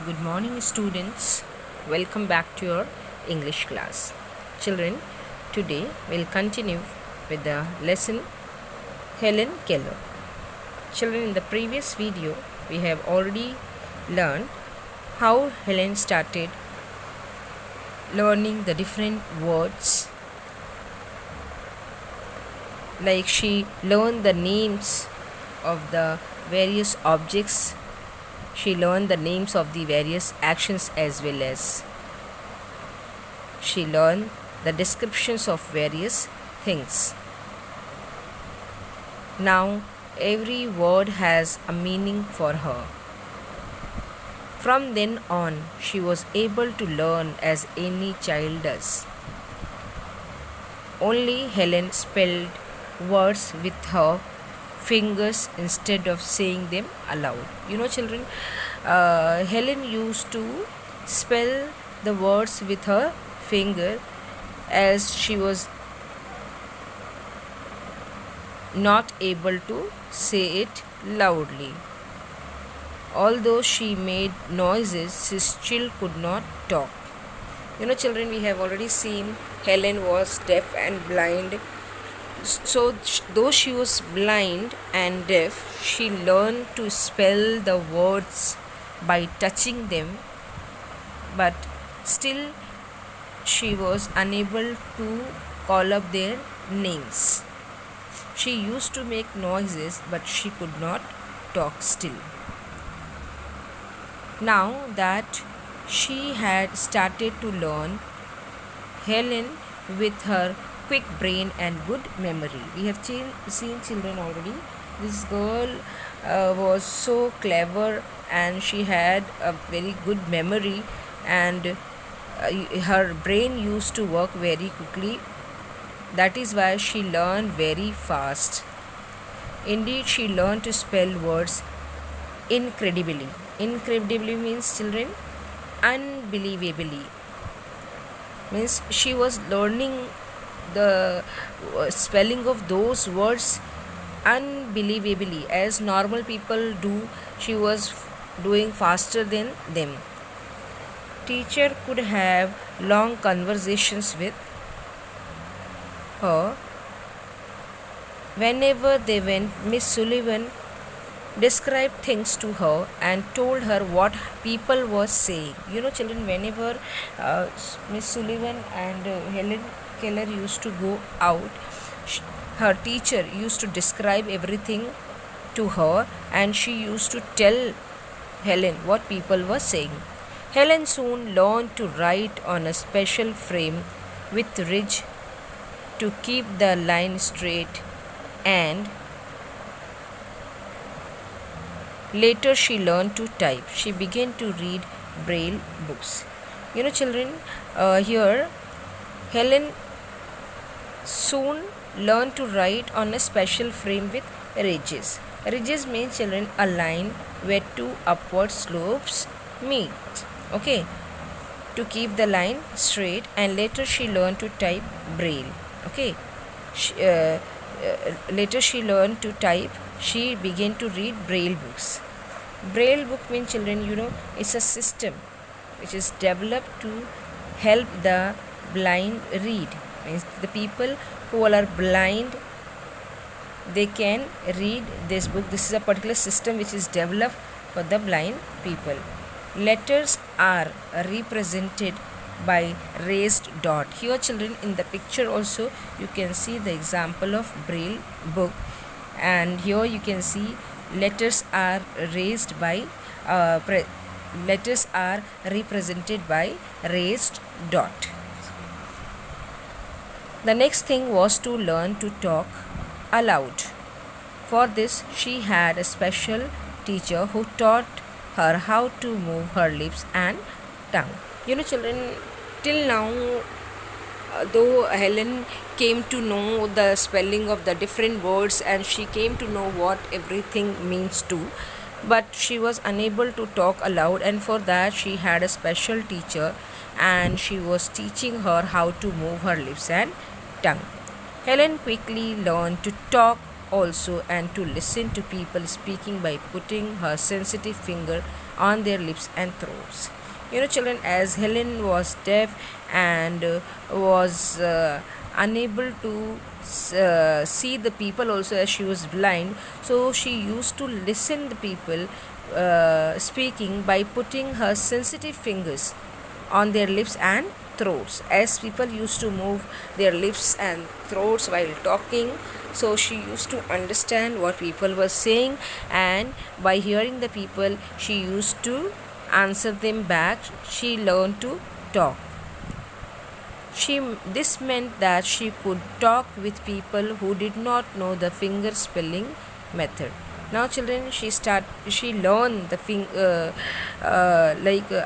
Good morning, students. Welcome back to your English class. Children, today we'll continue with the lesson Helen Keller. Children, in the previous video, we have already learned how Helen started learning the different words. Like she learned the names of the various objects. She learned the names of the various actions as well as she learned the descriptions of various things. Now, every word has a meaning for her. From then on, she was able to learn as any child does. Only Helen spelled words with her fingers instead of saying them aloud. Children, Helen used to spell the words with her finger as she was not able to say it loudly. Although she made noises, she still could not talk. Children, we have already seen Helen was deaf and blind. So, though she was blind and deaf, she learned to spell the words by touching them, but still she was unable to call up their names. She used to make noises, but she could not talk still. Now that she had started to learn, Helen, with her quick brain and good memory. We have seen children already. This girl was so clever and she had a very good memory, and her brain used to work very quickly. That is why she learned very fast. Indeed, she learned to spell words incredibly. Incredibly means, children, unbelievably. Means she was learning the spelling of those words unbelievably, as normal people do. She was doing faster than them. Teacher could have long conversations with her. Whenever they went, Miss Sullivan described things to her and told her what people were saying. Children, whenever Miss Sullivan and Helen Keller used to go out, her teacher used to describe everything to her, and she used to tell Helen what people were saying. Helen soon learned to write on a special frame with ridge to keep the line straight, and later she learned to type. She began to read braille books. Children, here Helen soon learned to write on a special frame with ridges. Ridges means, children, a line where two upward slopes meet. Okay, to keep the line straight, and later she learned to type braille. Okay, later she learned to type. She began to read braille books. Braille book means, children, it's a system which is developed to help the blind read. Means the people who are blind, they can read this book. This is a particular system which is developed for the blind people. Letters are represented by raised dot. Here, children, in the picture also you can see the example of braille book, and here you can see letters are raised by letters are represented by raised dot. The next thing was to learn to talk aloud. For this, she had a special teacher who taught her how to move her lips and tongue. Children, till now, though Helen came to know the spelling of the different words and she came to know what everything means too, but she was unable to talk aloud, and for that she had a special teacher, and she was teaching her how to move her lips and tongue. Helen quickly learned to talk also and to listen to people speaking by putting her sensitive finger on their lips and throats. Children, as Helen was deaf and was unable to see the people also, as she was blind, so she used to listen the people speaking by putting her sensitive fingers on their lips and throats, as people used to move their lips and throats while talking. So she used to understand what people were saying, and by hearing the people she used to answer them back. She learned to talk. This meant that she could talk with people who did not know the finger spelling method. Now, children, she learned the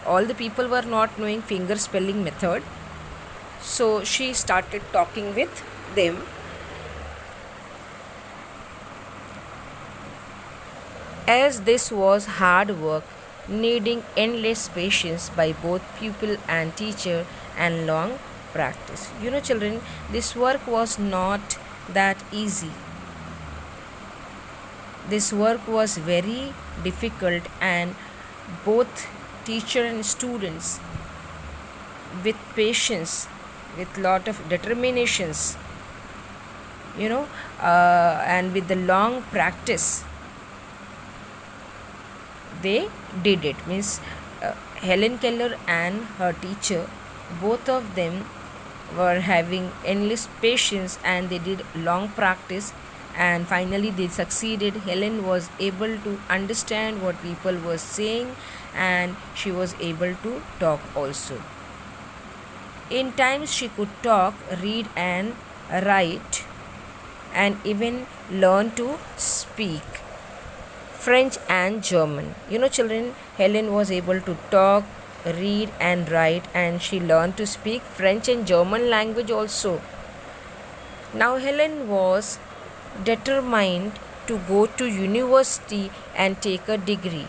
all the people were not knowing finger spelling method, so she started talking with them. As this was hard work, needing endless patience by both pupil and teacher and long practice. Children, this work was not that easy. This work was very difficult, and both teacher and students, with patience, with lot of determinations, and with the long practice, they did it. Means Helen Keller and her teacher, both of them were having endless patience, and they did long practice, and finally they succeeded. Helen was able to understand what people were saying, and she was able to talk also. In times she could talk, read and write, and even learn to speak French and German. Children, Helen was able to talk, read and write, and she learned to speak French and German language also. Now Helen was determined to go to university and take a degree.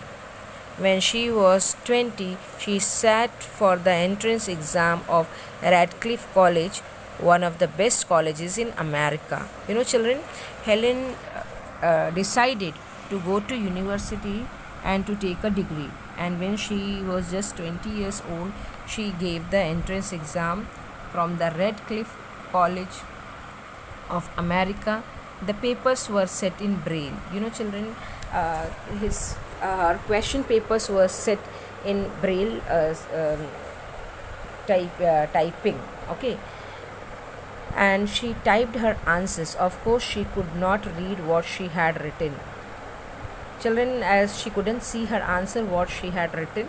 When she was 20, she sat for the entrance exam of Radcliffe College, one of the best colleges in America. Children, Helen decided to go to university and to take a degree. And when she was just 20 years old, she gave the entrance exam from the Radcliffe College of America. The papers were set in Braille. Children, her question papers were set in Braille typing. Okay. And she typed her answers. Of course, she could not read what she had written. Children, as she couldn't see her answer, what she had written,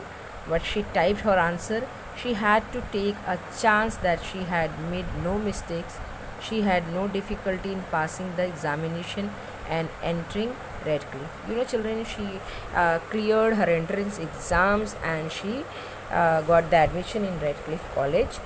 but she typed her answer. She had to take a chance that she had made no mistakes. She had no difficulty in passing the examination and entering Radcliffe. Children, she cleared her entrance exams, and she got the admission in Radcliffe College.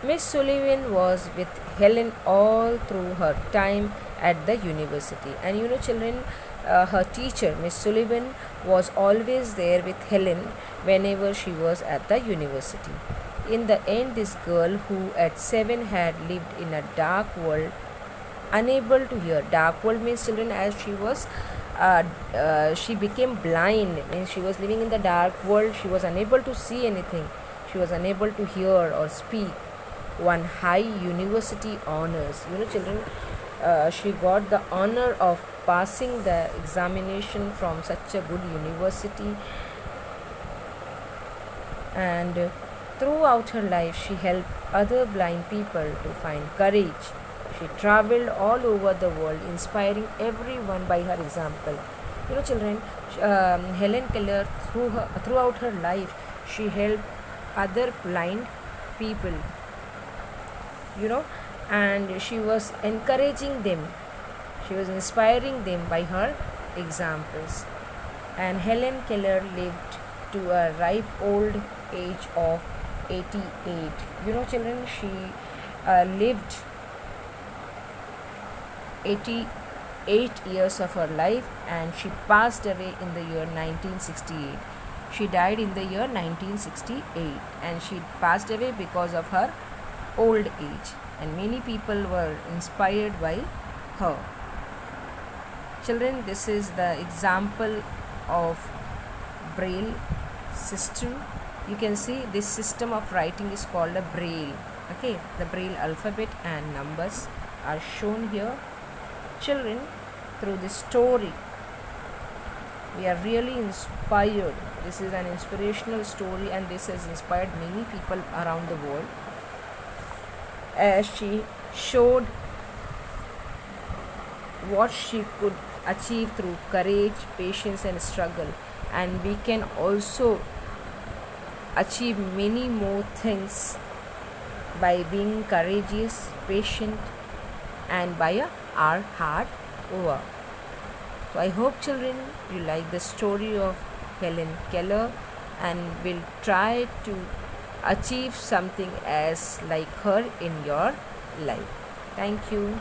Miss Sullivan was with Helen all through her time at the university. And children, her teacher, Miss Sullivan, was always there with Helen whenever she was at the university. In the end, this girl, who at 7 had lived in a dark world, unable to hear. Dark world means, children, as she became blind, means she was living in the dark world. She was unable to see anything. She was unable to hear or speak. One high university honors. Children, she got the honor of passing the examination from such a good university. And throughout her life, she helped other blind people to find courage. She traveled all over the world, inspiring everyone by her example. Children, Helen Keller, throughout her life, she helped other blind people, and she was encouraging them. She was inspiring them by her examples. And Helen Keller lived to a ripe old age of 88. Children, she lived 88 years of her life, and she passed away in the year 1968. She died in the year 1968, and she passed away because of her old age, and many people were inspired by her. Children, this is the example of Braille system. You can see this system of writing is called a braille. Okay, the braille alphabet and numbers are shown here. Children, through this story, we are really inspired. This is an inspirational story, and this has inspired many people around the world, as she showed what she could achieve through courage, patience, and struggle. And we can also achieve many more things by being courageous, patient, and by our hard work. So I hope children you like the story of Helen Keller and will try to achieve something as like her in your life. Thank you.